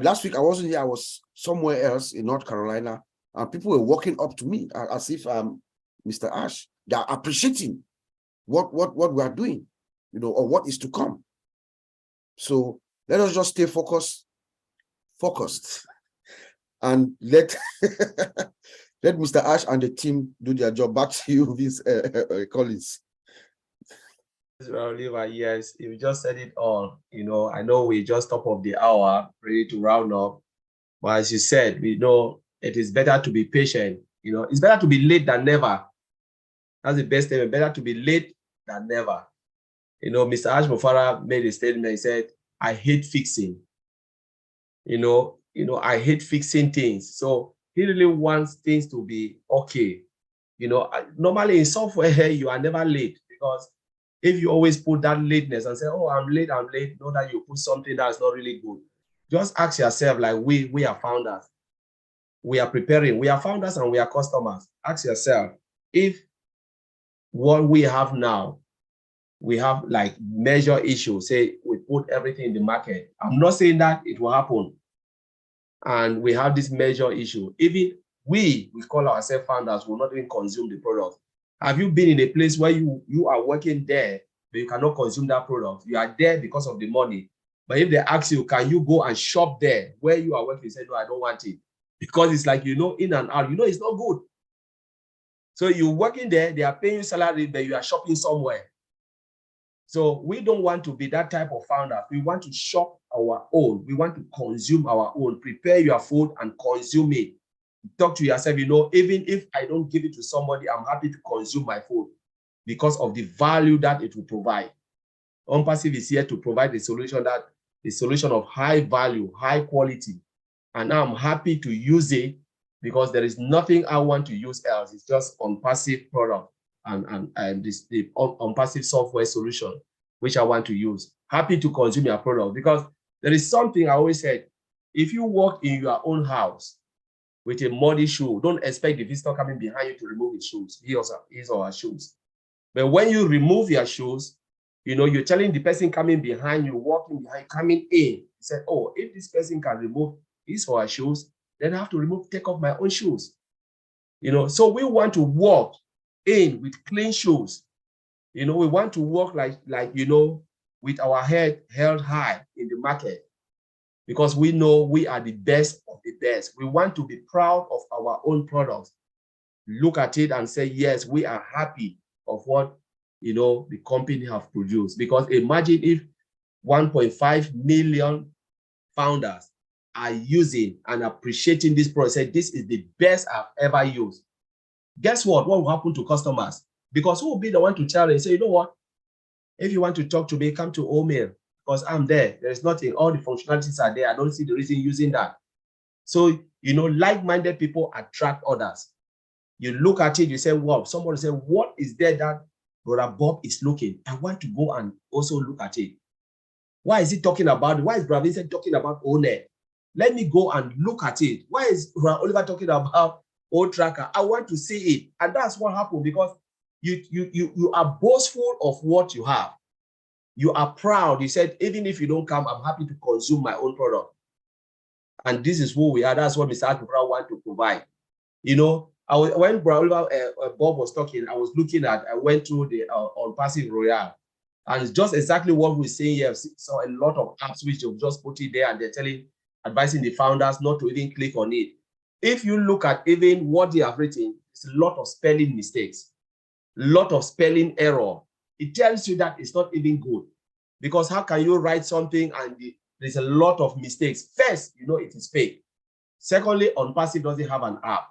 last week I wasn't here, I was somewhere else in North Carolina, and people were walking up to me as if I'm Mr. Ash. They are appreciating what we are doing, you know, or what is to come. So let us just stay focused, and let let Mr. Ash and the team do their job. Back to you, Vince Collins. Oliver, yes, you just said it all. You know, I know we're just top of the hour, ready to round up. But as you said, we know it is better to be patient. You know, it's better to be late than never. That's the best thing. Better to be late than never. You know, Mr. Ash Mufara made a statement. He said, "I hate fixing." You know, I hate fixing things. So he really wants things to be okay. You know, normally in software, you are never late, because if you always put that lateness and say, "Oh, I'm late," know that you put something that's not really good. Just ask yourself, like we are founders. We are preparing. We are founders and we are customers. Ask yourself, if what we have now, we have like major issues, say we put everything in the market. I'm not saying that it will happen. And we have this major issue. Even we call ourselves founders, will not even consume the product. Have you been in a place where you are working there, but you cannot consume that product? You are there because of the money. But if they ask you, can you go and shop there where you are working? You say, no, I don't want it. Because it's like, in and out, it's not good. So you're working there, they are paying you salary, but you are shopping somewhere. So we don't want to be that type of founder. We want to shop our own. We want to consume our own. Prepare your food and consume it. Talk to yourself, even if I don't give it to somebody, I'm happy to consume my food because of the value that it will provide. OnPassive is here to provide a solution of high value, high quality. And I'm happy to use it because there is nothing I want to use else. It's just OnPassive product and this the OnPassive software solution, which I want to use. Happy to consume your product, because there is something I always said: if you walk in your own house with a muddy shoe, don't expect the visitor coming behind you to remove his shoes, his or her shoes. But when you remove your shoes, you're telling the person coming behind you, walking behind, coming in, you said, oh, if this person can remove his or her shoes, then I have to take off my own shoes. So we want to walk in with clean shoes. We want to walk like with our head held high in the market, because we know we are the best of the best. We want to be proud of our own products. Look at it and say, yes, we are happy of what the company have produced. Because imagine if 1.5 million founders are using and appreciating this product, say, this is the best I've ever used. Guess what? What will happen to customers? Because who will be the one to tell them, say, you know what? If you want to talk to me, come to Omail, because I'm there. There's nothing. All the functionalities are there. I don't see the reason using that. So, like-minded people attract others. You look at it, you say, wow, somebody say, what is there that Brother Bob is looking? I want to go and also look at it. Why is he talking about it? Why is Brother Vincent talking about Onet? Let me go and look at it. Why is Brother Oliver talking about Otracker? I want to see it. And that's what happened, because you are boastful of what you have. You are proud. You said, even if you don't come, I'm happy to consume my own product. And this is who we are. That's what Mr. Akubra want to provide. When Bob was talking, I went through the OnPassive Royale. And it's just exactly what we're saying here. So a lot of apps which you've just put it there, and they're advising the founders not to even click on it. If you look at even what they have written, it's a lot of spelling mistakes, a lot of spelling error. It tells you that it's not even good, because how can you write something and there's a lot of mistakes? First, it is fake. Secondly, OnPassive doesn't have an app,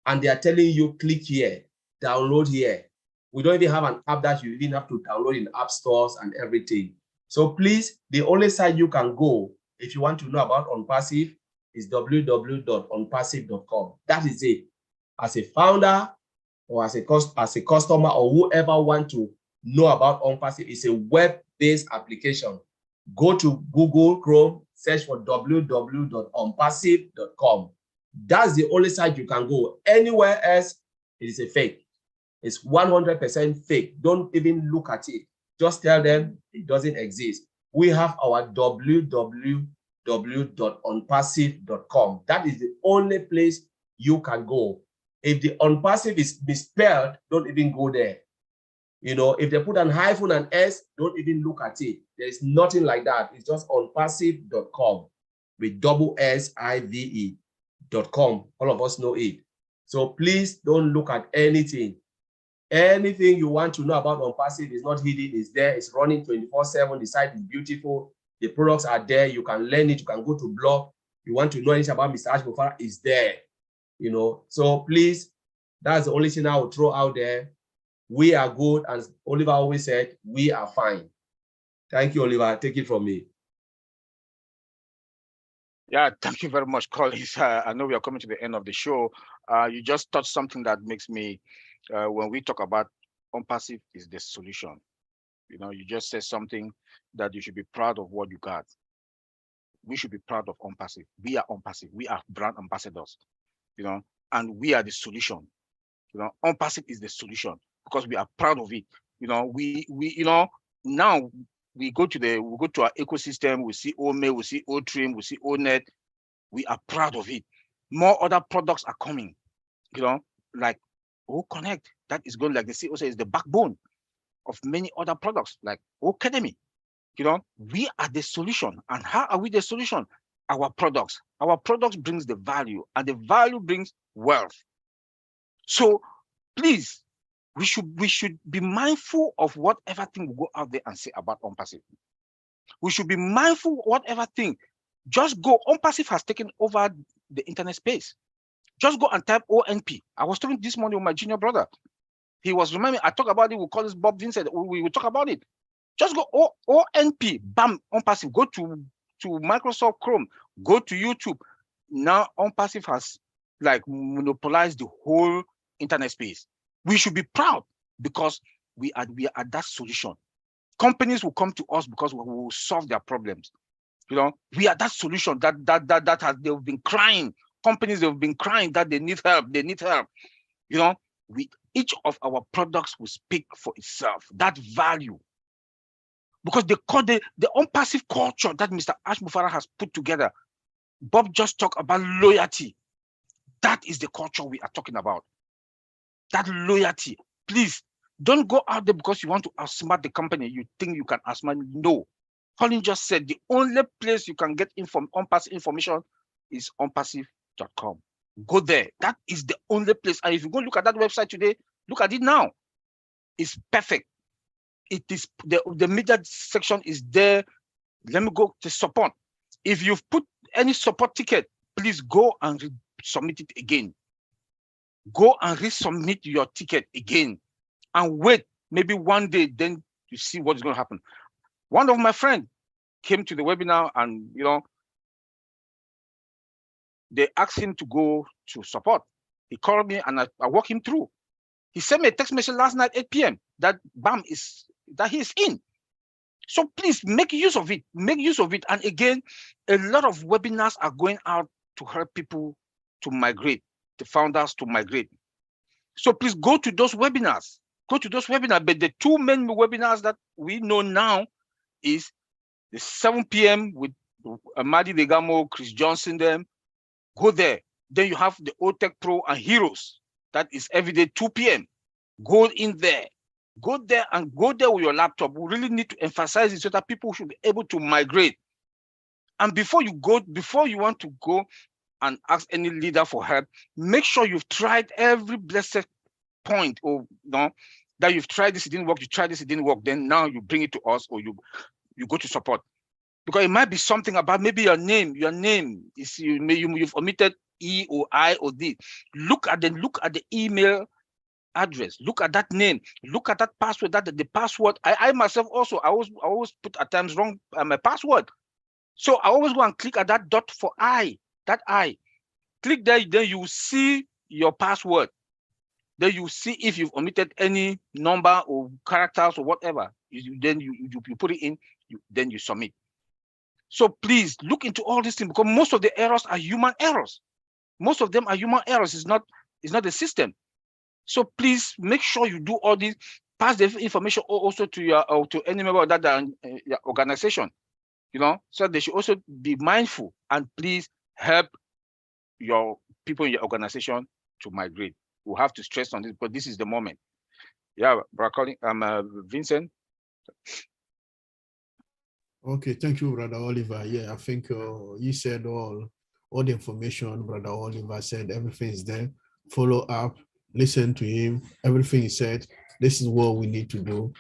and they are telling you click here, download here. We don't even have an app that you even have to download in app stores and everything. So please, the only site you can go if you want to know about OnPassive is www.onpassive.com. That is it. As a founder or as a customer or whoever want to know about OnPassive, it's a web-based application. Go to Google Chrome, search for www.onpassive.com. That's the only site you can go. Anywhere else, it is a fake. It's 100% fake. Don't even look at it. Just tell them it doesn't exist. We have our www.onpassive.com. That is the only place you can go. If the OnPassive is misspelled, don't even go there. You know, if they put an hyphen and S, don't even look at it. There's nothing like that. It's just onpassive.com with double-SIVE.com. All of us know it. So please don't look at anything. Anything you want to know about OnPassive is not hidden. It's there. It's running 24/7. The site is beautiful. The products are there. You can learn it. You can go to blog. You want to know anything about Mr. Ash Mufara, it's there. You know, so please, that's the only thing I will throw out there. We are good, and Oliver always said, we are fine. Thank you, Oliver. Take it from me. Yeah, thank you very much, Collins. I know we are coming to the end of the show. You just touched something that makes me, when we talk about OnPassive is the solution. You know, you just said something that you should be proud of what you got. We should be proud of OnPassive. We are OnPassive. We are brand ambassadors, you know, and we are the solution. You know, OnPassive is the solution because we are proud of it. You know, you know, now we go to our ecosystem, we see Ome, we see Otrim, we see Onet. We are proud of it. More other products are coming, you know, like Oconnect. That is going, like the CEO says, is the backbone of many other products like Academy. You know, we are the solution. And how are we the solution? Our products. Our products brings the value, and the value brings wealth. So please, we should be mindful of whatever thing we go out there and say about OnPassive. We should be mindful of whatever thing. Just go. OnPassive has taken over the internet space. Just go and type ONP. I was talking this morning with my junior brother. He was reminding me, I talk about it, we'll call this Bob Vincent, we will talk about it. Just go ONP, bam, OnPassive. Go to Microsoft Chrome, go to YouTube. Now OnPassive has like monopolized the whole internet space. We should be proud because we are that solution. Companies will come to us because we will solve their problems. You know, we are that solution that they've been crying. Companies have been crying that they need help. They need help. You know, each of our products will speak for itself. That value. Because they call the OnPassive culture that Mr. Ash Mufara has put together. Bob just talked about loyalty. That is the culture we are talking about. That loyalty. Please don't go out there because you want to outsmart the company. You think you can outsmart. No. Colin just said the only place you can get OnPassive information is onpassive.com. Go there. That is the only place. And if you go look at that website today, look at it now. It's perfect. It is the media section is there. Let me go to support. If you've put any support ticket, please go and submit it again. Go and resubmit your ticket again and wait maybe one day, then you see what's going to happen. One of my friends came to the webinar and, you know, they asked him to go to support. He called me and I walked him through. He sent me a text message last night, 8 p.m. that BAM is, that he's in. So please make use of it. Make use of it. And again, a lot of webinars are going out to help people to migrate, the founders to migrate. So please go to those webinars. Go to those webinars. But the two main webinars that we know now is the 7 p.m. with Amadi Degamo, Chris Johnson, them. Go there. Then you have the Otech Pro and Heroes. That is every day 2 p.m. Go in there. Go there and go there with your laptop. We really need to emphasize it so that people should be able to migrate. And before you want to go and ask any leader for help, make sure you've tried every blessed point or that you've tried this, it didn't work, you tried this, it didn't work. Then now you bring it to us or you go to support. Because it might be something about maybe your name is you've omitted E or I or D. Look at the email address, look at that name, look at that password, that the password. I myself also, I always put at times wrong my password. So I always go and click at that dot for that I. Click there, then you see your password. Then you see if you've omitted any number or characters or whatever. Then you put it in, then you submit. So please look into all these things, because most of the errors are human errors. Most of them are human errors. It's not the system. So please make sure you do all this. Pass the information also to your or to any member of that your organization. So they should also be mindful, and please help your people in your organization to migrate. We'll have to stress on this, but this is the moment. Yeah, Brother Vincent. Okay, thank you, Brother Oliver. Yeah, I think you said all the information. Brother Oliver said everything is there. Follow up, listen to him. Everything he said. This is what we need to do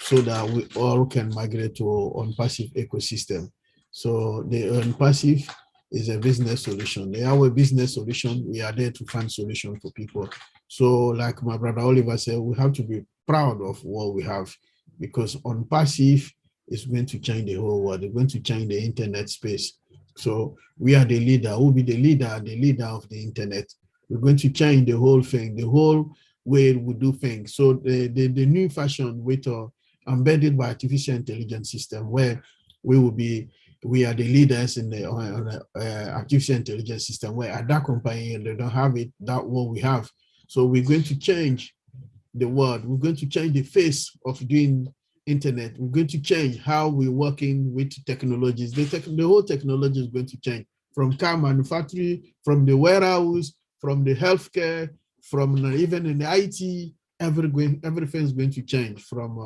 so that we all can migrate to on-passive ecosystem. So the on-passive is a business solution. They are a business solution. We are there to find solution for people. So like my brother Oliver said, we have to be proud of what we have, because on-passive is going to change the whole world. It's going to change the internet space. So we are the leader. We'll be the leader of the internet. We're going to change the whole thing, the whole way we do things. So the new fashion with embedded by artificial intelligence system, where we are the leaders in the artificial intelligence system, where at that company they don't have it, that what we have. So we're going to change the world. We're going to change the face of doing internet. We're going to change how we're working with technologies. The whole technology is going to change, from car manufacturing, from the warehouse, from the healthcare, from even in the IT. Everything is going to change from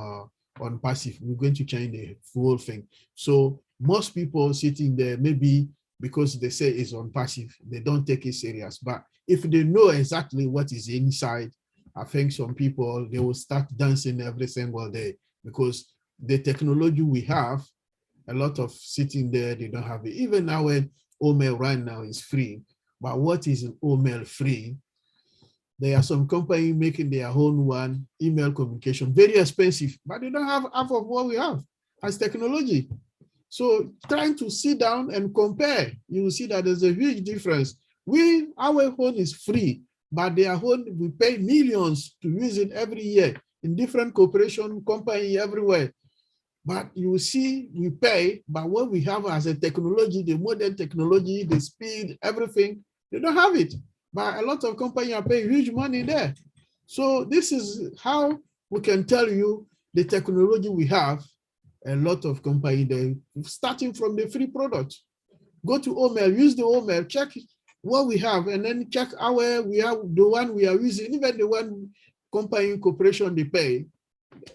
on passive. We're going to change the whole thing. So most people sitting there, maybe because they say it's on passive, they don't take it serious. But if they know exactly what is inside, I think some people, they will start dancing every single day, because the technology we have, a lot of sitting there, they don't have it. Even now when OMail right now is free, but what is OMail free? There are some companies making their own one, email communication, very expensive, but they don't have half of what we have as technology. So trying to sit down and compare, you will see that there's a huge difference. Our own is free, but their own, we pay millions to use it every year in different corporation company everywhere. But you will see we pay, but what we have as a technology, the modern technology, the speed, everything, they don't have it. But a lot of companies are paying huge money there. So this is how we can tell you the technology we have. A lot of companies, they starting from the free product. Go to OMail, use the OMail, check what we have, and then check we have the one we are using, even the one company corporation they pay.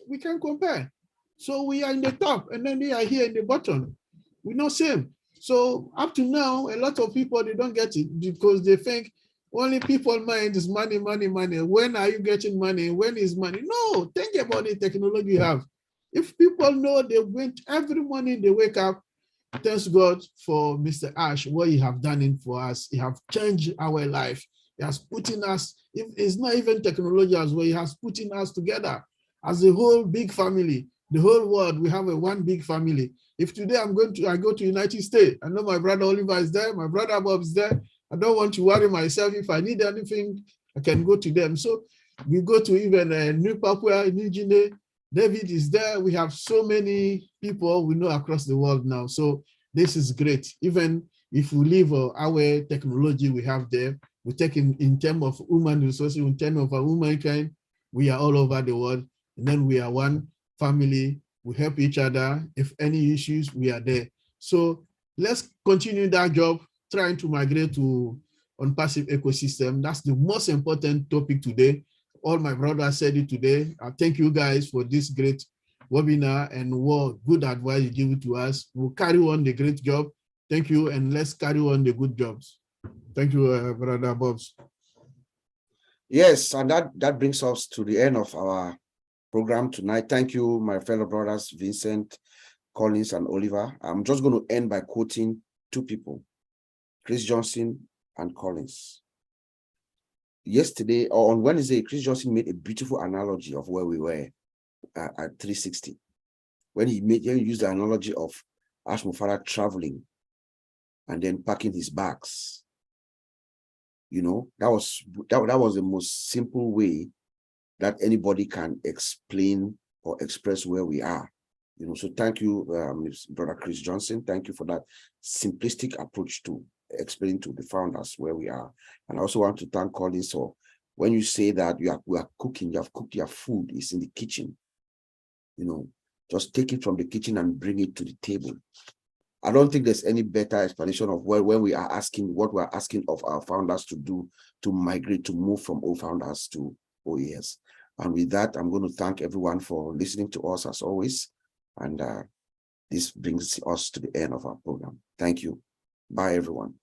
We can compare. So we are in the top, and then they are here in the bottom. We're not same. So up to now, a lot of people, they don't get it because they think only people mind is money, money, money. When are you getting money? When is money? No, think about the technology you have. If people know they went every morning, they wake up, thanks God for Mr. Ash, what he have done it for us. He have changed our life. He has put in us, if it's not even technology as well, he has put in us together as a whole big family. The whole world, we have one big family. If today I go to United States, I know my brother Oliver is there, my brother Bob is there. I don't want to worry myself. If I need anything, I can go to them. So we go to even New Papua, New Guinea. David is there. We have so many people we know across the world now. So this is great. Even if we leave our technology we have there, we take in terms of human resources, in terms of our humankind, we are all over the world. And then we are one family. We help each other. If any issues, we are there. So let's continue that job, trying to migrate to on-passive ecosystem. That's the most important topic today. All my brothers said it today. I thank you guys for this great webinar and what good advice you give it to us. We'll carry on the great job. Thank you, and let's carry on the good jobs. Thank you, Brother Bobs. Yes, and that brings us to the end of our program tonight. Thank you, my fellow brothers, Vincent, Collins, and Oliver. I'm just going to end by quoting two people, Chris Johnson and Collins. yesterday or on Wednesday, Chris Johnson made a beautiful analogy of where we were at 360. When he used the analogy of Ash Mufara traveling and then packing his bags. You know, that was the most simple way that anybody can explain or express where we are. You know, so thank you, Brother Chris Johnson. Thank you for that simplistic approach to explain to the founders where we are. And I also want to thank Collins for when you say that we are cooking, you have cooked your food, it's in the kitchen. You know, just take it from the kitchen and bring it to the table. I don't think there's any better explanation of when we are asking what we're asking of our founders to do to migrate, to move from O founders to OES. And with that, I'm going to thank everyone for listening to us as always. And this brings us to the end of our program. Thank you. Bye, everyone.